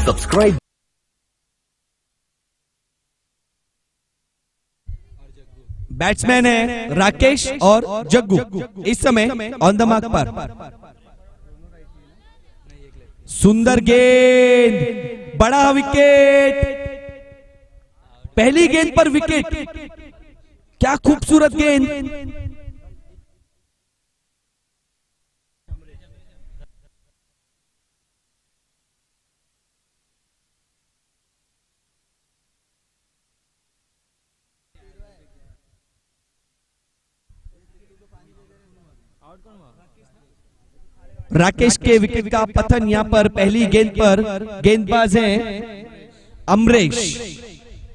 Subscribe. Batsman है राकेश और जग्गू इस समय ऑन द मार्क पर। सुंदर गेंद, बड़ा विकेट, पहली गेंद पर विकेट, क्या खूबसूरत गेंद। राकेश के विकेट का पतन यहां पर पहली गेंद पर। गेंदबाज हैं अमरेश।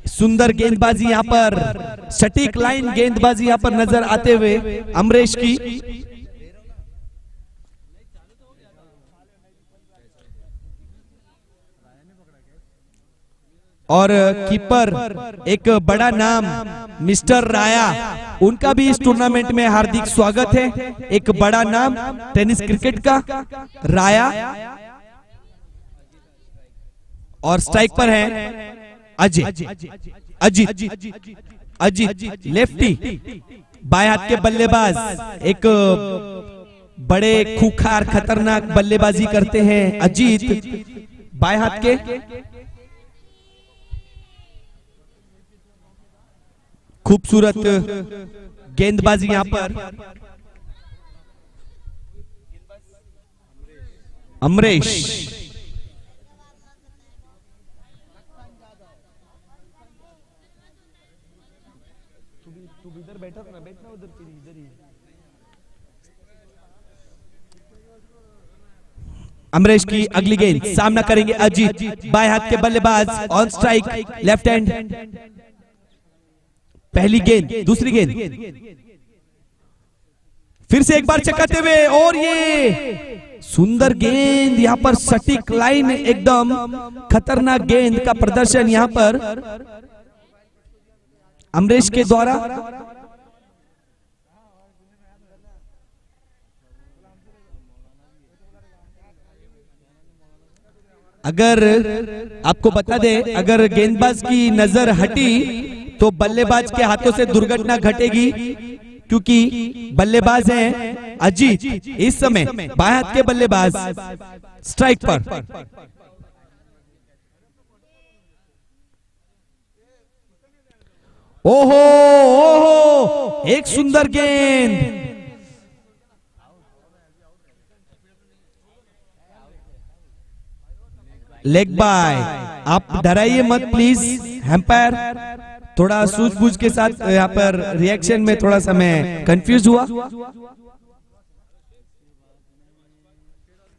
सुंदर गेंदबाजी यहां पर, सटीक लाइन गेंदबाजी यहां पर नजर आते हुए अमरेश की। और कीपर एक बड़ा नाम मिस्टर राया, उनका भी इस टूर्नामेंट में हार्दिक स्वागत है। एक बड़ा नाम टेनिस क्रिकेट का राया। और स्ट्राइक पर है अजित। अजित लेफ्टी, बाएं हाथ के बल्लेबाज, एक बड़े खूंखार खतरनाक बल्लेबाजी करते हैं अजित। बाएं हाथ के खूबसूरत गेंदबाजी यहां पर अमरेश। इधर बैठा ना, बैठना उधर, इधर ही। अमरेश की अगली गेंद, सामना करेंगे अजित। बाएं हाथ के बल्लेबाज ऑन स्ट्राइक, लेफ्ट हैंड। पहली गेंद, दूसरी गेंद, फिर से एक बार चकाते हुए, और ये सुंदर गेंद यहां पर, सटीक लाइन, एकदम खतरनाक गेंद का प्रदर्शन यहां पर अमरेश के द्वारा। अगर आपको बता दें, अगर गेंदबाज की नजर हटी तो बल्लेबाज के हाथों से दुर्घटना घटेगी, क्योंकि बल्लेबाज हैं अजित इस समय, बाएं हाथ के बल्लेबाज स्ट्राइक पर। ओहो ओहो, एक सुंदर गेंद, लेग बाय। आप डराइए मत प्लीज, एम्पायर थोड़ा सूझबूझ के साथ यहाँ पर रिएक्शन में थोड़ा सा मैं कंफ्यूज हुआ।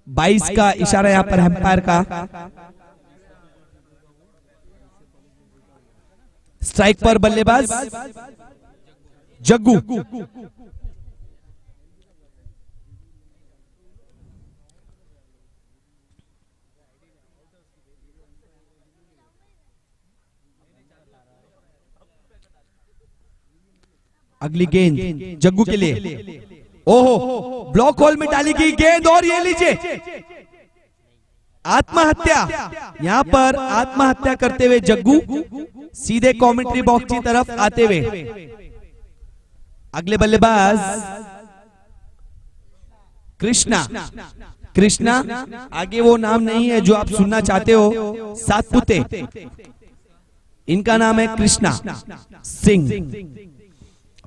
22 का इशारा यहाँ पर एम्पायर का। स्ट्राइक पर बल्लेबाज जग्गू। अगली गेंद जग्गू के लिए। ओहो, ब्लॉक होल में डाली गई गेंद, और ये लीजिए आत्महत्या। यहां पर आत्महत्या करते हुए जग्गू सीधे कमेंट्री बॉक्स की तरफ आते हुए। अगले बल्लेबाज कृष्णा। कृष्णा, आगे वो नाम नहीं है जो आप सुनना चाहते हो, सातपुते, इनका नाम है कृष्णा सिंह।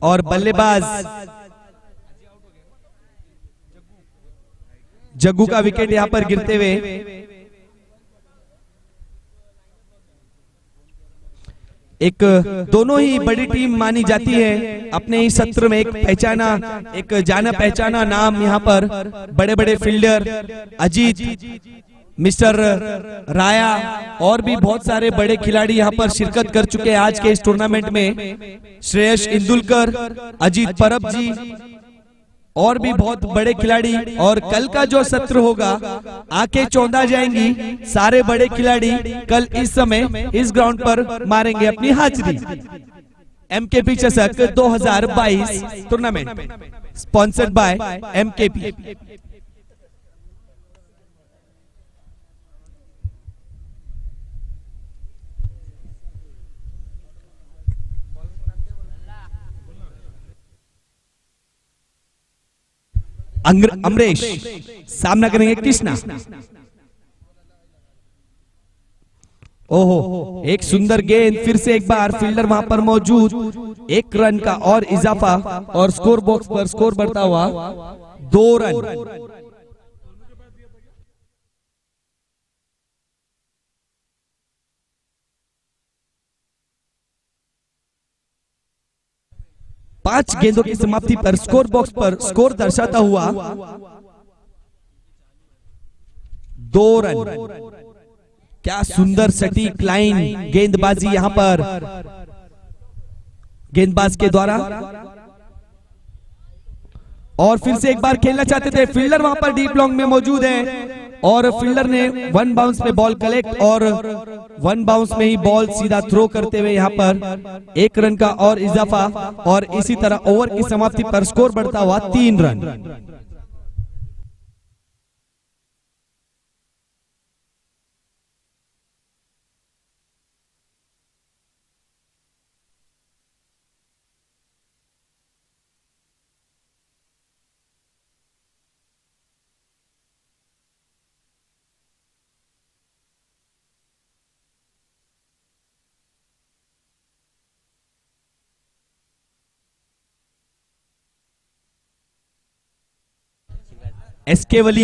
और बल्लेबाज जग्गू का विकेट यहां पर गिरते हुए। एक दोनों ही बड़ी टीम मानी जाती है। अपने ही सत्र में एक पहचाना, एक जाना पहचाना नाम यहां पर, बड़े बड़े फील्डर अजित, मिस्टर राया और भी बहुत सारे बड़े खिलाड़ी यहां पर शिरकत कर चुके हैं आज के इस टूर्नामेंट में। श्रेयस इंदुलकर, अजीत परब जी और भी बहुत बड़े खिलाड़ी। और कल का जो सत्र होगा, आंखें चौंधा जाएंगी, सारे बड़े खिलाड़ी कल इस समय इस ग्राउंड पर मारेंगे अपनी हाजिरी। एमकेपी चषक 2022 tournament sponsored by MKP. Amresh सामना करेंगे कृष्णा। ओहो, एक सुंदर गेंद, फिर से एक बार फील्डर वहां पर मौजूद, 1 रन का और इजाफा और स्कोर बॉक्स पर स्कोर बढ़ता हुआ 2 रन। पांच गेंदों की समाप्ति पर स्कोर बॉक्स पर स्कोर दर्शाता हुआ 2 रन। क्या सुंदर सटीक लाइन गेंदबाजी यहां पर गेंदबाज के द्वारा। और फिर से एक बार खेलना चाहते थे, फील्डर वहां पर डीप लॉन्ग में मौजूद है और फील्डर ने 1 बाउंस में बॉल कलेक्ट और 1 बाउंस में ही बॉल सीधा थ्रो करते हुए यहां पर 1 रन का और इजाफा और इसी तरह ओवर की समाप्ति पर स्कोर बढ़ता हुआ 3 रन। एसकेवली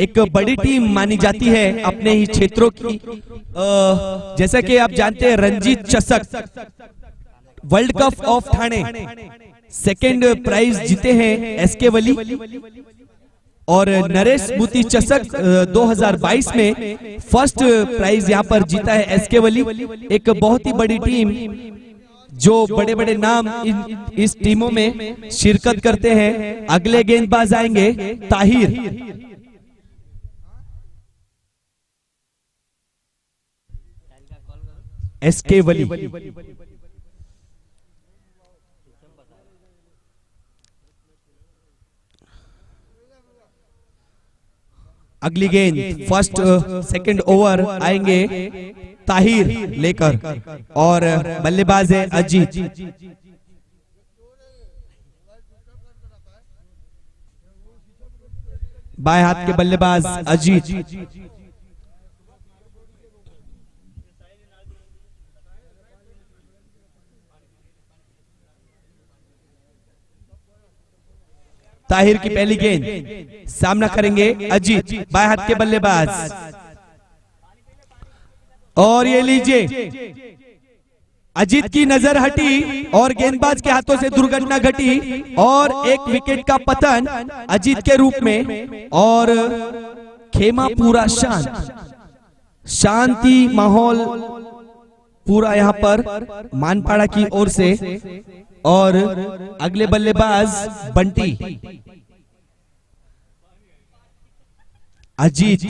एक बड़ी टीम मानी जाती है अपने ही क्षेत्रों की। जैसा कि आप जानते हैं रणजीत चषक world cup of Thane 2nd prize जीते हैं एसकेवली और नरेश मोती चषक 2022 में 1st प्राइज यहां पर जीता है एसकेवली। एक बहुत ही बड़ी टीम जो बड़े बड़े नाम इस टीमों में शिरकत करते हैं। अगले गेंदबाज आएंगे ताहिर। एसकेवली अगली गेंद 1st 2nd ओवर आएंगे ताहिर लेकर और बल्लेबाज है अजीत। बाएं हाथ के बल्लेबाज अजीत। ताहिर की पहली गेंद, सामना करेंगे अजीत बाएं हाथ के बल्लेबाज और ये लीजिए अजीत की नजर हटी और गेंदबाज के हाथों से दुर्घटना घटी और एक विकेट का पतन अजीत के रूप में और खेमा पूरा शांति माहौल पूरा यहाँ पर मानपाड़ा की ओर से और अगले बल्लेबाज बंटी। अजीत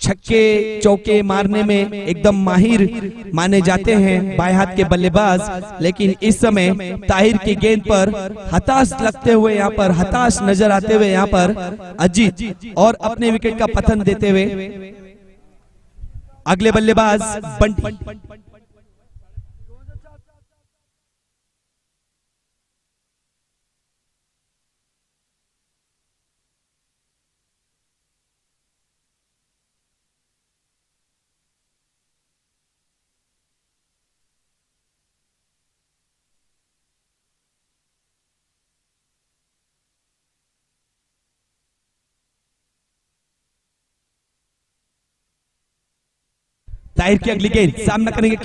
छक्के चौके मारने में एकदम माहिर माने जाते हैं बाएं हाथ के बल्लेबाज, लेकिन इस समय ताहिर की गेंद पर हताश लगते हुए यहाँ पर हताश नजर आते हुए यहाँ पर अजीत और अपने विकेट का पतन देते हुए अगले बल्लेबाज बंटी। ताहिर की अगली गेंद, सामना करेंगे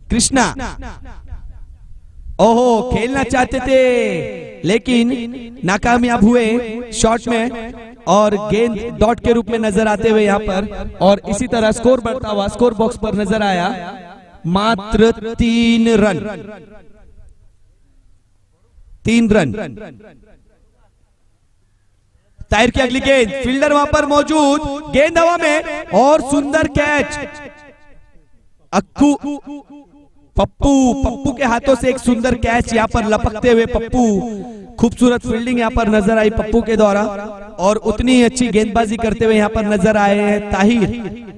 कृष्णा। ओहो, खेलना चाहते थे लेकिन नाकामयाब हुए शॉट में और गेंद डॉट के रूप में नजर आते हुए यहाँ पर और इसी तरह स्कोर बढ़ता हुआ स्कोर बॉक्स पर नजर आया मात्र 3 रन। 3 रन। ताहिर की अगली गेंद, फील्डर वहां पर मौजूद, गेंद हवा में और सुंदर कैच। अक्कू पप्पू पप्पू के हाथों से एक सुंदर कैच यहाँ पर लपकते हुए पप्पू, खूबसूरत फील्डिंग यहाँ पर नजर आई पप्पू के द्वारा, और उतनी अच्छी गेंदबाजी करते हुए यहाँ पर नजर आए हैं ताहिर।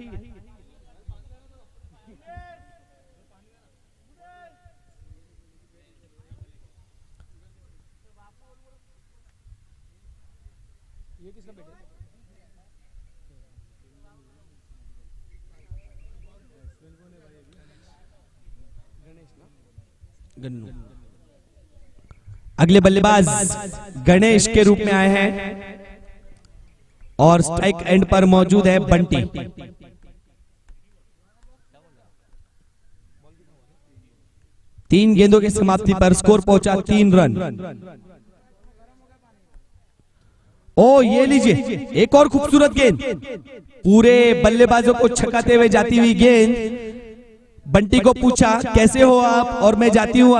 अगले बल्लेबाज गणेश के रूप में आए हैं और स्ट्राइक एंड पर मौजूद है बंटी। तीन गेंदों की समाप्ति पर स्कोर पहुंचा 3 रन। ओ ये लीजिए एक और खूबसूरत गेंद, पूरे बल्लेबाजों को छकाते हुए जाती हुई गेंद। बंटी को पूछा कैसे हो आप, और मैं जाती हूं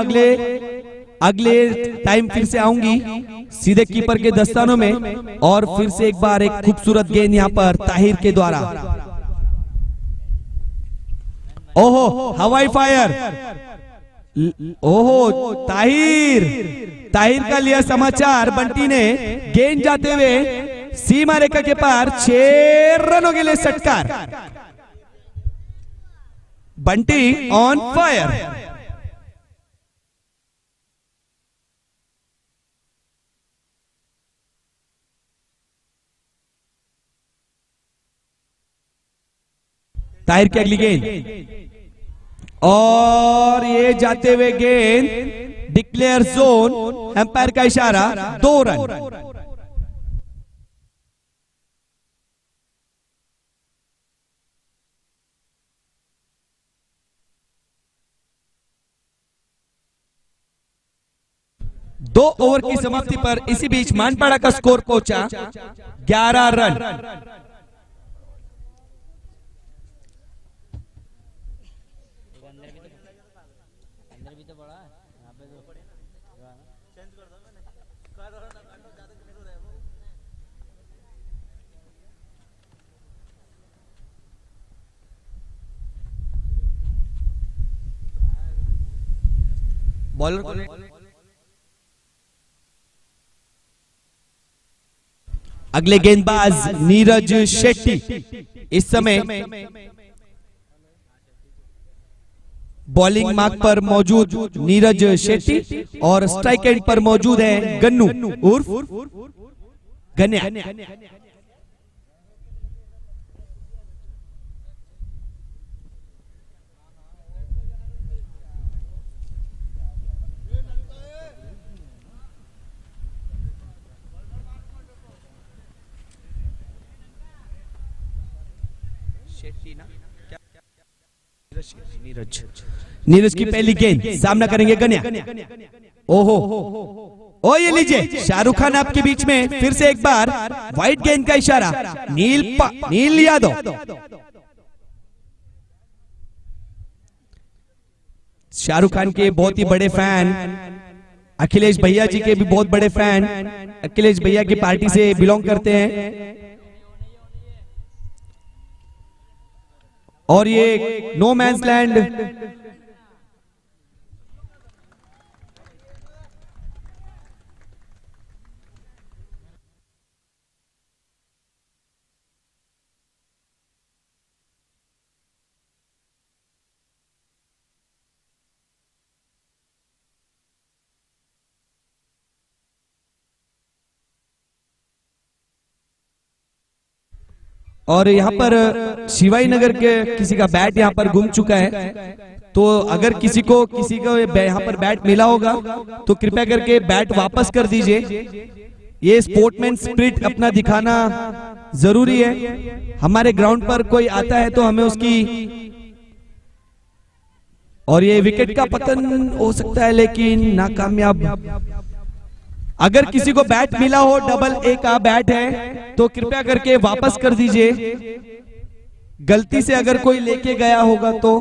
अगले टाइम फिर से आऊंगी सीधे कीपर के दस्तानों में, और फिर से एक बार एक खूबसूरत गेंद यहां पर ताहिर के द्वारा। ओहो हवाई फायर, ओहो ताहिर का लिया समाचार, बंटी ने गेंद जाते हुए सीमा रेखा के पार 6 रनों के लिए षटकार। Bunty on fire. ताहिर की अगली गेंद, और ये जाते हुए गेंद डिक्लेयर जोन, एम्पायर का इशारा, 2 रन। दो ओवर की समाप्ति पर इसी बीच मानपाड़ा का स्कोर पहुंचा 11 रन। बॉलर अगले गेंदबाज नीरज शेट्टी, इस समय बॉलिंग मार्क पर मौजूद नीरज शेट्टी, और स्ट्राइक एंड पर मौजूद है गन्नू उर्फ गन्या। नीरज की पहली गेंद, सामना करेंगे गन्या। ओहो ओ ये लीजिए शाहरुख खान आपके बीच में फिर से एक बार व्हाइट गेंद का इशारा, नील यादव। शाहरुख खान के बहुत ही बड़े फैन, अखिलेश भैया जी के भी बहुत बड़े फैन, अखिलेश भैया की पार्टी से बिलोंग करते हैं, और ये नो मैंस लैंड। और यहाँ पर शिवाई नगर के किसी का बैट यहाँ पर गुम चुका है, तो अगर किसी को यहाँ पर बैट मिला होगा तो कृपया करके बैट वापस कर दीजिए। ये स्पोर्टमैन स्पिरिट अपना दिखाना जरूरी है। हमारे ग्राउंड पर कोई आता है तो हमें उसकी, और ये विकेट का पतन हो सकता है लेकिन नाकामयाब। अगर किसी को बैट मिला हो, डबल ए का बैट है, तो कृपया करके वापस कर दीजिए। गलती से अगर कोई लेके गया होगा तो।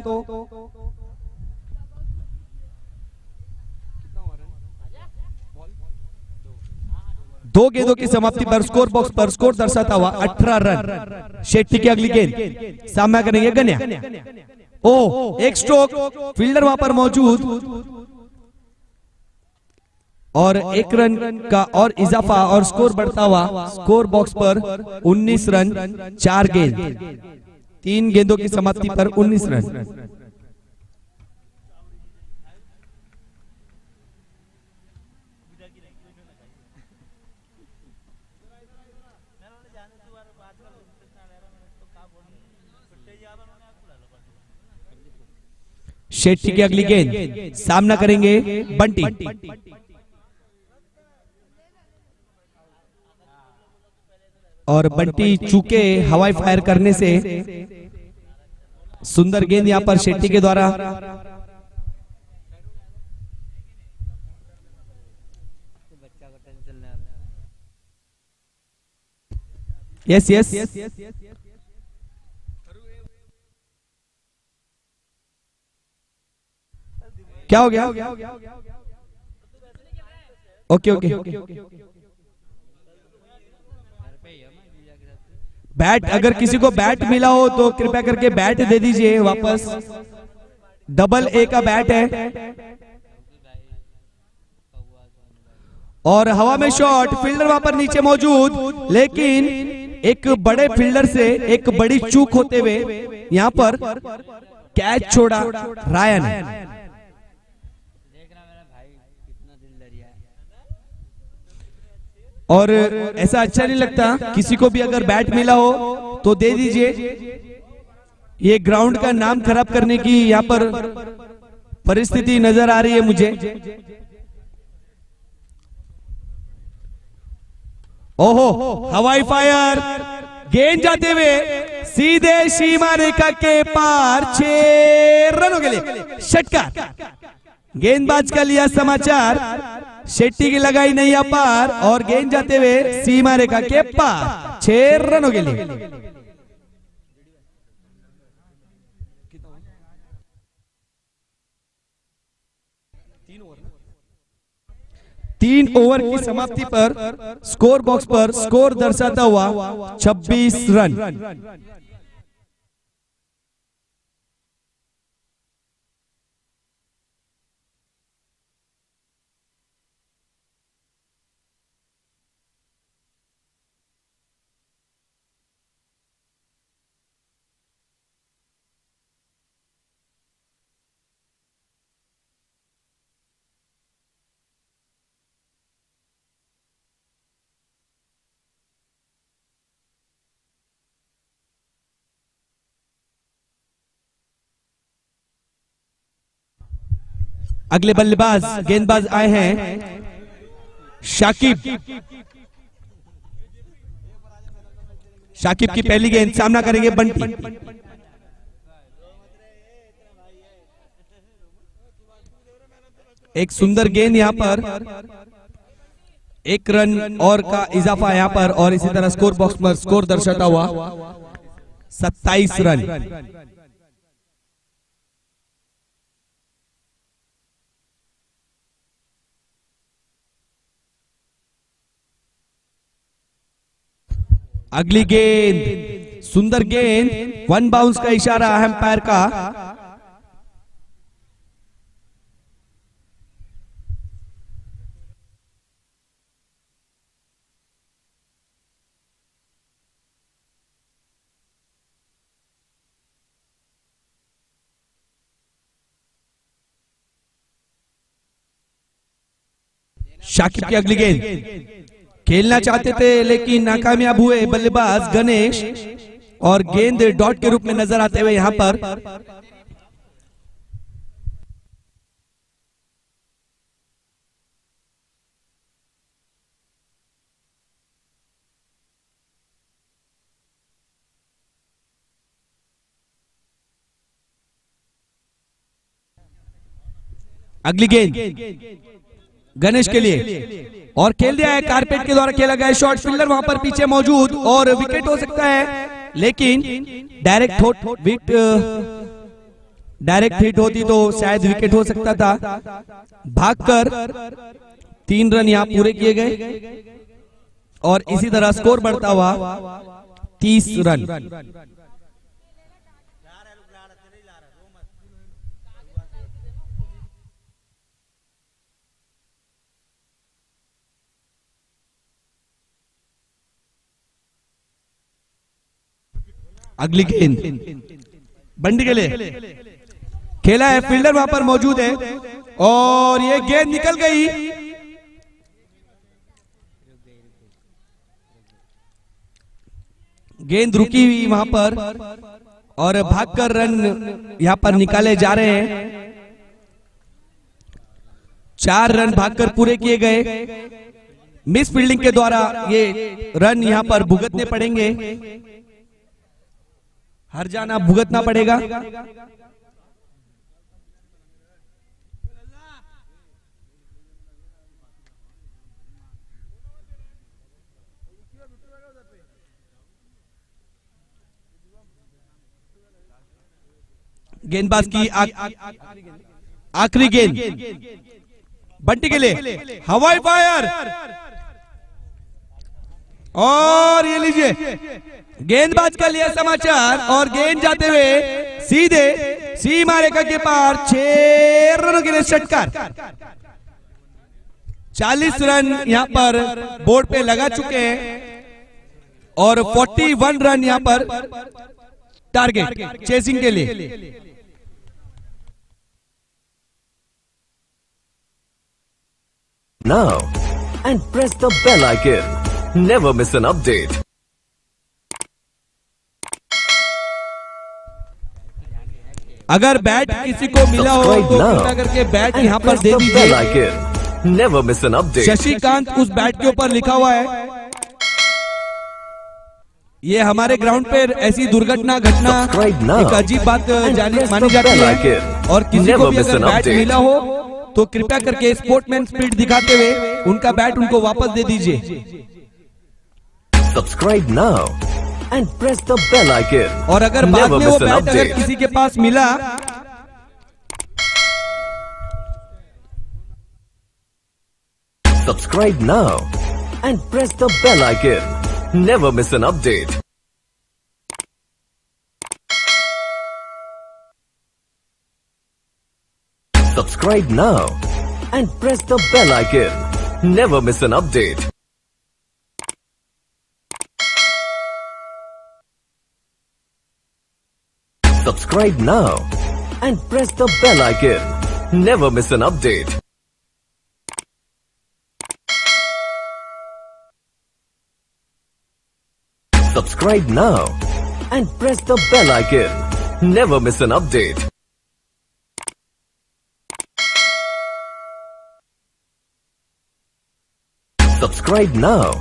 दो गेंदों की समाप्ति पर स्कोर बॉक्स पर स्कोर दर्शाता हुआ 18 रन। शेट्टी की अगली गेंद, सामना करेंगे गन्या। ओ एक स्ट्रोक, फील्डर वहां पर मौजूद और एक रन का और इजाफा और स्कोर बढ़ता हुआ स्कोर बॉक्स पर 19 रन 4 गेंद, 3 गेंदों की समाप्ति पर 19 रन। शेट्टी की अगली गेंद, सामना करेंगे बंटी। और बंटी चूके हवाई फायर करने से सुंदर गेंद यहां पर शेट्टी के द्वारा। यस यस क्या हो गया? ओके ओके, बैट अगर किसी को बैट मिला हो तो कृपया करके बैट दे दीजिए वापस। डबल ए का बैट है और हवा में शॉट, फील्डर वहां पर नीचे मौजूद, लेकिन एक बड़े फील्डर से एक बड़ी चूक होते हुए यहां पर कैच छोड़ा रायन। और ऐसा अच्छा नहीं लगता, किसी को भी अगर बैट मिला हो तो दे दीजिए। ये ग्राउंड का नाम खराब करने की यहाँ पर परिस्थिति नजर आ रही है मुझे। ओहो, हवाई फायर, गेंद जाते हुए सीधे सीमा रेखा के पार, 6 रनों के लिए षटकार। गेंदबाज का लिया समाचार, शेट्टी की लगाई नहीं पार और गेंद जाते हुए सीमा रेखा के पार, 6 रनों के लिए। 3 ओवर की समाप्ति पर स्कोर बॉक्स पर स्कोर दर्शाता हुआ 26 रन। अगले बल्लेबाज गेंदबाज आए हैं शाकिब। शाकिब की पहली गेंद, सामना करेंगे बंटी। एक सुंदर गेंद यहां पर, 1 रन और का इजाफा यहां पर और इसी तरह स्कोर बॉक्स पर स्कोर दर्शाता हुआ 27 रन। अगली गेंद, सुंदर गेंद, 1 बाउंस का इशारा एम्पायर का। शाकिब की अगली गेंद, खेलना चाहते थे लेकिन नाकामयाब हुए बल्लेबाज गणेश और गेंद डॉट के रूप में नजर आते हुए यहां पर अगली गेंद गणेश के लिए और खेल दिया है, कारपेट के द्वारा खेला गया शॉट, फील्डर वहां पर पीछे मौजूद और विकेट हो सकता है, लेकिन डायरेक्ट हिट होती तो शायद विकेट हो सकता था। भागकर 3 रन यहां पूरे किए गए और इसी तरह स्कोर बढ़ता हुआ 30 रन। अगली गेंद बंटी के लिए खेला है, फील्डर वहां पर मौजूद है और ये गेंद निकल गई। गेंद रुकी हुई वहां पर और भागकर रन यहां पर निकाले जा रहे हैं। 4 रन भागकर पूरे किए गए। मिस फील्डिंग के द्वारा ये रन यहां पर भुगतने पड़ेंगे, हर जाना भुगतना पड़ेगा। गेंदबाज की आखिरी गेंद बंटी के लिए हवाई फायर और ये लीजिए गेंदबाज का लिया समाचार और गेंद जाते हुए सीधे सीमा रेखा के पार 6 रनों के लिए षटकार। 40 रन यहां पर बोर्ड पे लगा चुके हैं और 41 रन यहां पर टारगेट चेसिंग के लिए। Now and press the bell icon. Never miss an update. अगर बैट किसी को मिला हो तो कृपया करके बैट यहाँ पर दे दीजिए। Never miss an update. Shashikant उस बैट के ऊपर लिखा हुआ है। ये हमारे ग्राउंड पे ऐसी दुर्घटना घटना एक अजीब बात मानी जाती है और किसी को भी अगर बैट मिला हो तो कृपया करके स्पोर्टमैन स्पिरिट दिखाते हुए उनका बैट उनको वापस दे दीजिए। Subscribe now and press the bell icon. और अगर बाद में वो बैट अगर किसी के पास मिला Subscribe now and press the bell icon. Never miss an update. Subscribe now and press the bell icon. Never miss an update. Subscribe now and press the bell icon. Never miss an update. Subscribe now and press the bell icon. Never miss an update. Subscribe now.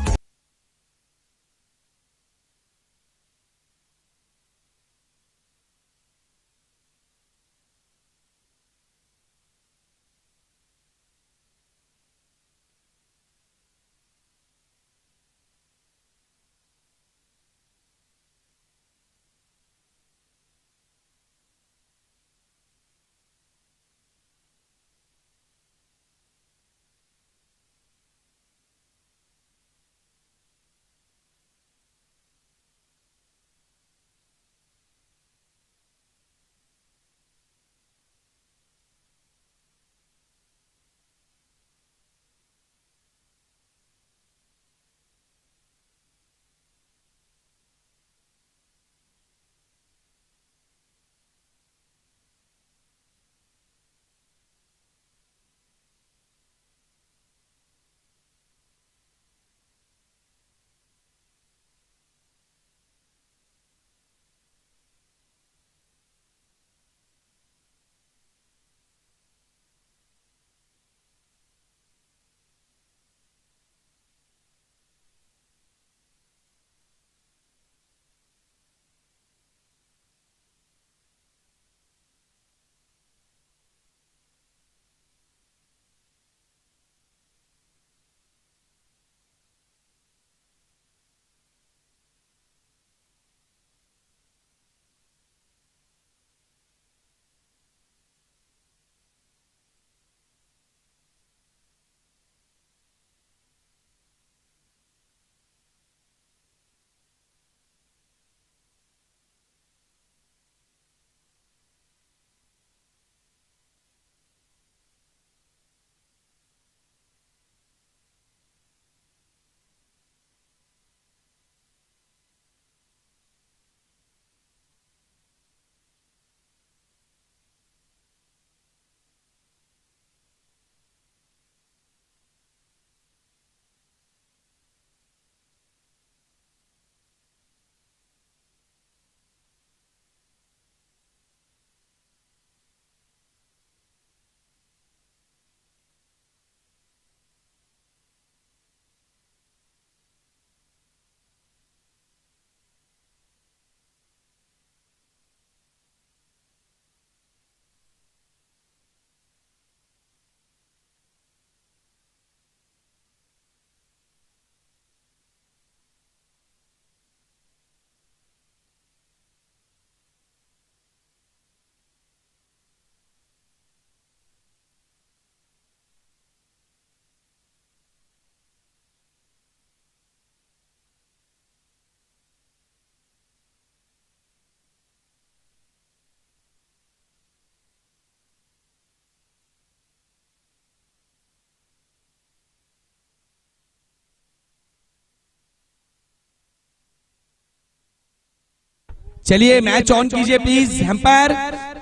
चलिए match on कीजिए please empire.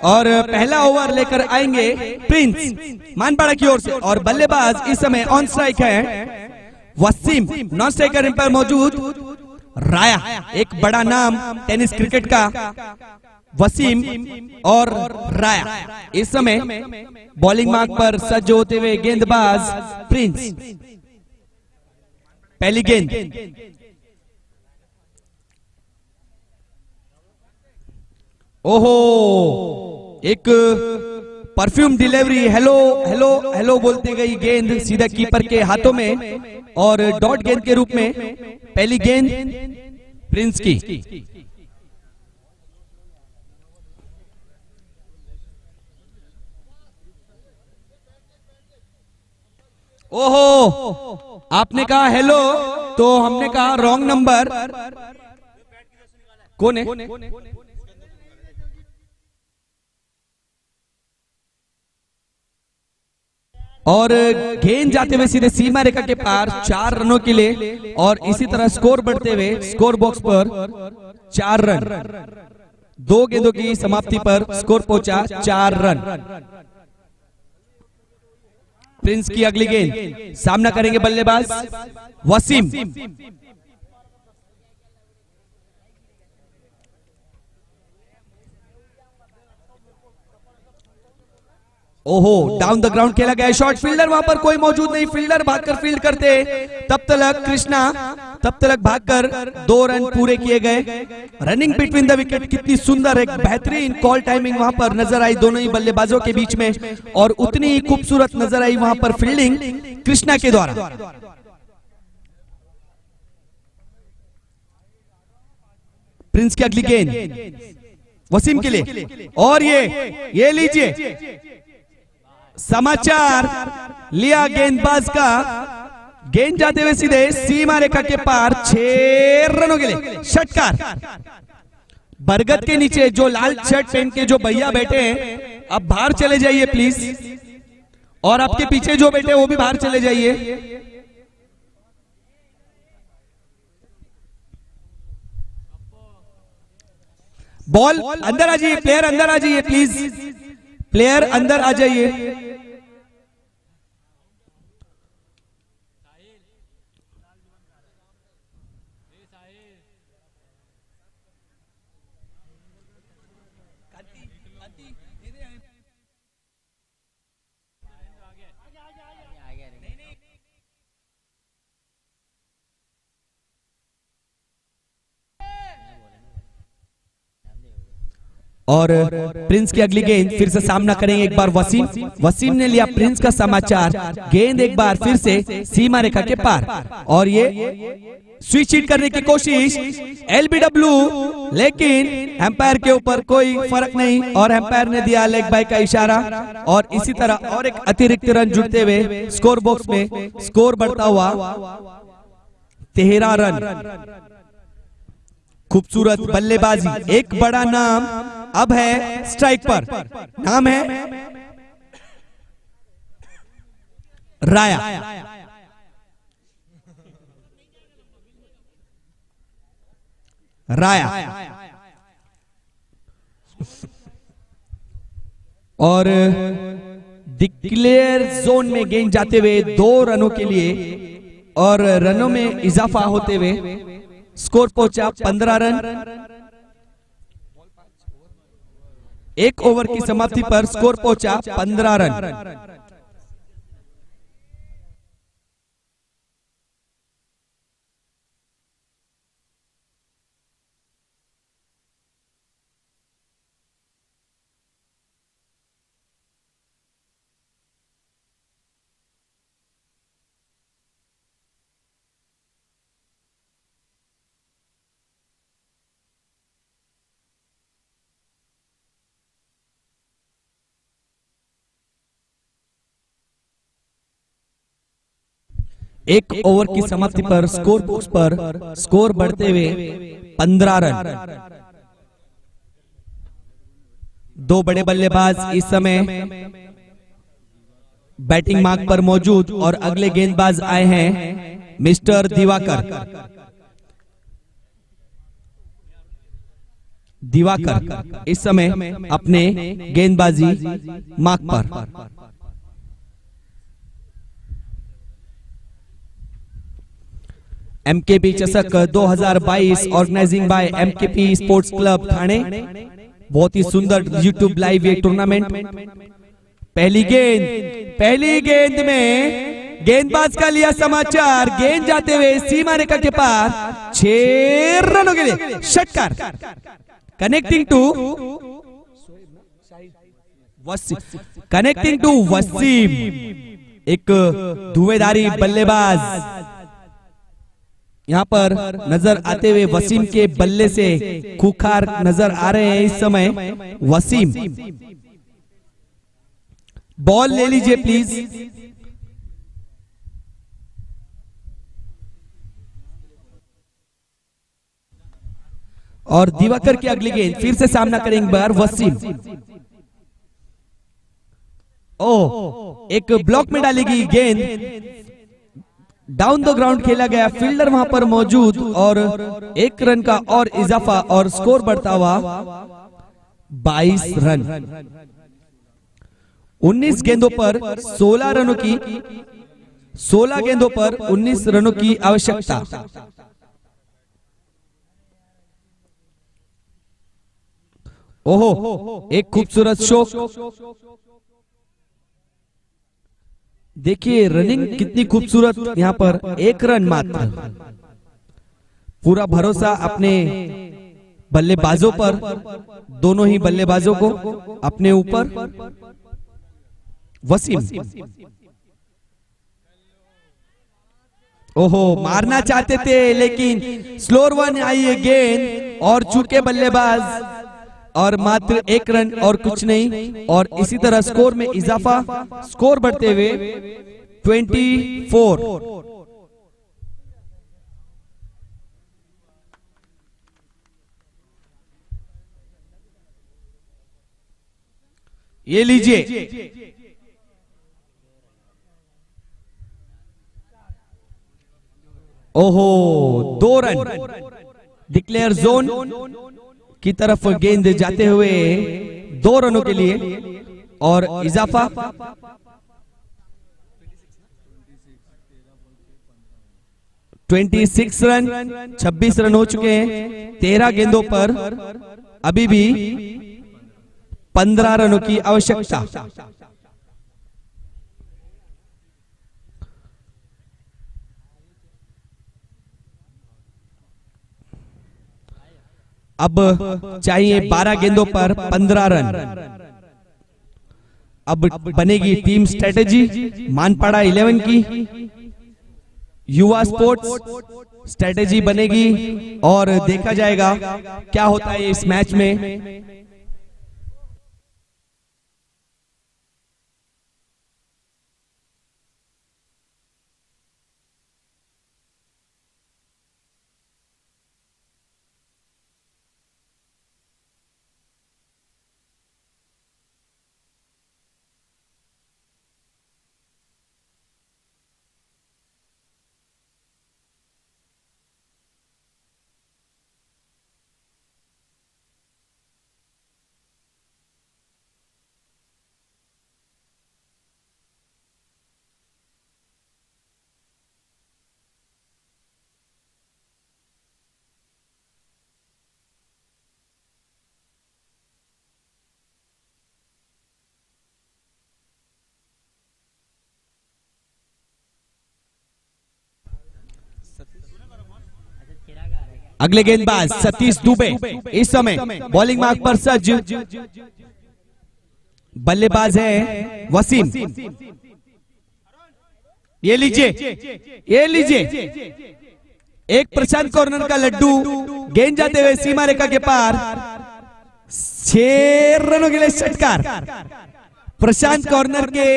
और पहला over लेकर आएंगे Prince Manpada की ओर से, और बल्लेबाज इस समय ऑन स्ट्राइक है वसीम। नॉन स्ट्राइकर एम्पायर मौजूद राया, एक बड़ा नाम टेनिस क्रिकेट का वसीम और राया इस समय बॉलिंग मार्क पर सज्ज होते हुए गेंदबाज प्रिंस। पहली गेंद, ओहो, एक perfume delivery, hello hello hello बोलते गई गेंद सीधा कीपर के हाथों में और डॉट गेंद के रूप में पहली गेंद प्रिंस की। ओहो, आपने कहा हेलो तो हमने कहा रॉन्ग नंबर। कौन है? और गेंद जाते हुए सीधे सीमा रेखा के पार 4 रनों के लिए, और इसी तरह स्कोर बढ़ते हुए स्कोर बॉक्स पर 4 रन। 2 गेंदों की समाप्ति पर स्कोर पहुंचा 4 रन। प्रिंस की अगली गेंद, सामना करेंगे बल्लेबाज वसीम। ओहो, डाउन द ग्राउंड खेला गया शॉट, फील्डर वहां पर कोई मौजूद नहीं, फील्डर भागकर फील्ड करते तब तक कृष्णा भागकर 2 रन पूरे किए गए। रनिंग बिटवीन द विकेट, कितनी सुंदर एक बेहतरीन कॉल टाइमिंग वहां पर नजर आई दोनों ही बल्लेबाजों के बीच में, और उतनी ही खूबसूरत नजर आई वहां पर फील्डिंग कृष्णा के द्वारा। प्रिंस की अगली गेंद वसीम के लिए, और ये लीजिए समाचार लिया गेंदबाज का। गेंद जाते हुए सीधे सीमा रेखा के पार 6 रनों के लिए षटकार। बरगद के नीचे जो लाल शर्ट पहन के जो भैया बैठे हैं, अब बाहर चले जाइए प्लीज, और आपके पीछे जो बैठे वो भी बाहर चले जाइए। बॉल अंदर आ जाइए, प्लेयर अंदर आ जाइए प्लीज, प्लेयर अंदर आ जाइए। और प्रिंस की अगली गेंद, फिर से सामना करेंगे एक बार वसीम ने लिया प्रिंस का समाचार। गेंद एक बार फिर से सीमा रेखा के पार, और ये स्विच हिट करने की कोशिश, एलबीडब्ल्यू, लेकिन एम्पायर के ऊपर कोई फर्क नहीं, और एम्पायर ने दिया लेग बाय का इशारा, और इसी तरह और एक अतिरिक्त रन जुड़ते हुए स्कोर बॉक्स में स्कोर बढ़ता हुआ 13 रन। खूबसूरत बल्लेबाजी, एक बड़ा नाम अब है स्ट्राइक पर, नाम है राया। और डिक्लेयर जोन में गेंद जाते हुए 2 रनों के लिए, और रनों में इजाफा होते हुए स्कोर पहुंचा 15 रन। 1 ओवर की समाप्ति पर स्कोर पहुंचा 15 रन। एक ओवर की समाप्ति पर स्कोर बॉक्स पर स्कोर बढ़ते हुए 15 रन। 2 बड़े बल्लेबाज इस समय बैटिंग मार्क पर मौजूद, और अगले गेंदबाज आए हैं मिस्टर दिवाकर। दिवाकर इस समय अपने गेंदबाजी मार्क पर। एमकेपी चषक 2022 organizing by MKP sports club Thane. बहुत ही सुंदर यूट्यूब लाइव ये टूर्नामेंट। पहली गेंद में गेंदबाज का लिया समाचार, गेंद जाते हुए सीमा रेखा के पार 6 रनों के लिए षटकार। कनेक्टिंग टू वसीम, एक धुएंधारी बल्लेबाज यहां पर नजर आते हुए वसीम के बल्ले से खूंखार नजर आ रहे हैं इस समय वसीम। बॉल ले लीजिए प्लीज। और दिवाकर की अगली गेंद फिर से सामना करेंगे एक बार वसीम। एक ब्लॉक में डालेगी गेंद, डाउन द ग्राउंड खेला गया, फील्डर वहां पर मौजूद और 1 रन का और इजाफा और स्कोर बढ़ता हुआ 22 रन। 19 गेंदों पर 16 रनों की 16 गेंदों पर 19 रनों की आवश्यकता। ओहो, एक खूबसूरत शॉट। देखिए रनिंग कितनी खूबसूरत, यहां पर 1 रन मात्र। पूरा भरोसा अपने बल्लेबाजों पर, दोनों ही बल्लेबाजों को अपने ऊपर। वसीम, ओहो, मारना चाहते थे लेकिन स्लोअर वन आई है गेंद और चूके बल्लेबाज और मात्र 1 रन और कुछ नहीं। और इसी तरह स्कोर में इजाफा, स्कोर बढ़ते हुए 24। ये लीजिए, ओहो, 2 रन। डिक्लेयर जोन की तरफ गेंद जाते हुए 2 रनों के लिए और इजाफा। 26 रन, 26 रन हो चुके हैं 13 गेंदों पर, अभी भी 15 रनों की आवश्यकता। अब चाहिए 12 गेंदों पर 15 रन। अब बनेगी टीम स्ट्रेटेजी मानपाड़ा 11 की, युवा स्पोर्ट्स स्ट्रेटेजी बनेगी और देखा जाएगा क्या होता है इस मैच में। अगले गेंदबाज सतीश दुबे इस समय बॉलिंग मार्क पर सज्ज। बल्लेबाज है वसीम। ये लीजिए एक प्रशांत कॉर्नर का लड्डू, गेंद जाते हुए सीमा रेखा के पार 6 रनों के लिए षटकार। प्रशांत कॉर्नर के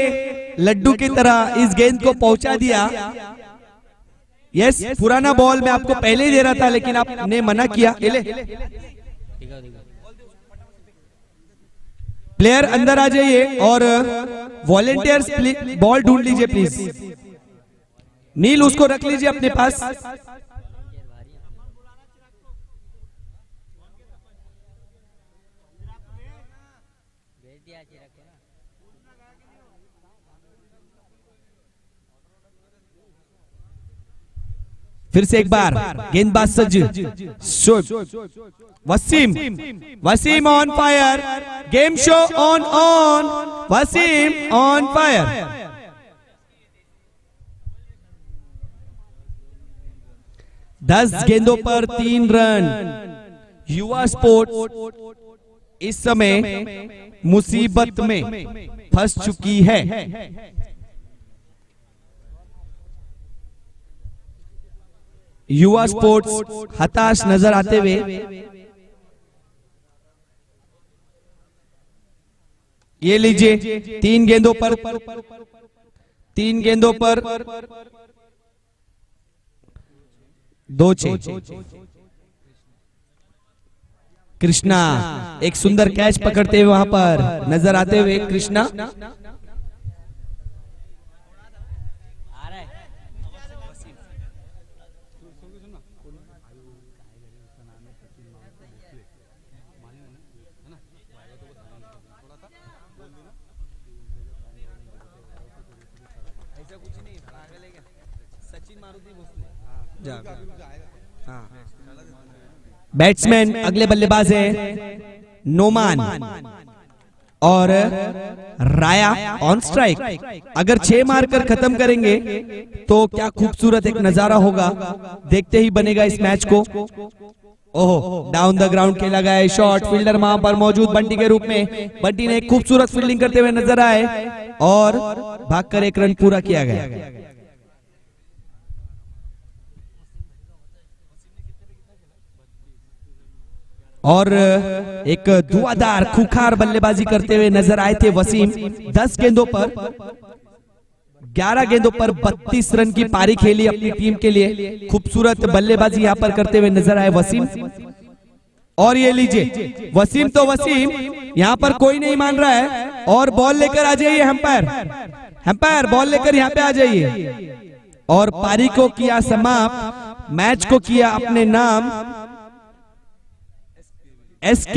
लड्डू की तरह इस गेंद को पहुंचा दिया। यस, पुराना बॉल मैं आपको पहले ही दे रहा था लेकिन आपने मना किया। प्लेयर अंदर आ जाइए और वॉलेंटियर्स बॉल ढूंढ लीजिए प्लीज। नील उसको रख लीजिए अपने पास। फिर से एक बार गेंदबाज सज्ज Wasim, Wasim on fire, game show on Wasim on fire. दस गेंदों पर 3 रन। युवा स्पोर्ट्स इस समय मुसीबत में फंस चुकी है। युवा स्पोर्ट्स हताश नजर आते हुए ये लीजिए 3 गेंदों पर 2 6। कृष्णा एक सुंदर कैच पकड़ते हुए वहां पर नजर आते हुए कृष्णा। बैट्समैन अगले बल्लेबाज है नोमान और राया ऑन स्ट्राइक। अगर 6 मारकर खत्म करेंगे तो क्या खूबसूरत एक नजारा होगा, देखते ही बनेगा इस मैच को। ओहो, डाउन द ग्राउंड खेला गया है शॉट। फील्डर वहां पर मौजूद बंटी के रूप में। बंटी ने एक खूबसूरत फील्डिंग करते हुए नजर आए और भागकर 1 रन पूरा किया गया। और एक धुआंधार खूंखार बल्लेबाजी करते हुए नजर आए थे वसीम। 10 गेंदों पर 11 गेंदों पर 32 रन की पारी खेली अपनी टीम के लिए। खूबसूरत बल्लेबाजी यहां पर करते हुए नजर आए वसीम। और ये लीजिए वसीम तो वसीम, यहां पर कोई नहीं मान रहा है। और बॉल लेकर आ जाइए एम्पायर बॉल लेकर यहां पे आ जाइए। और पारी को किया समाप्त, मैच को किया अपने नाम। एसके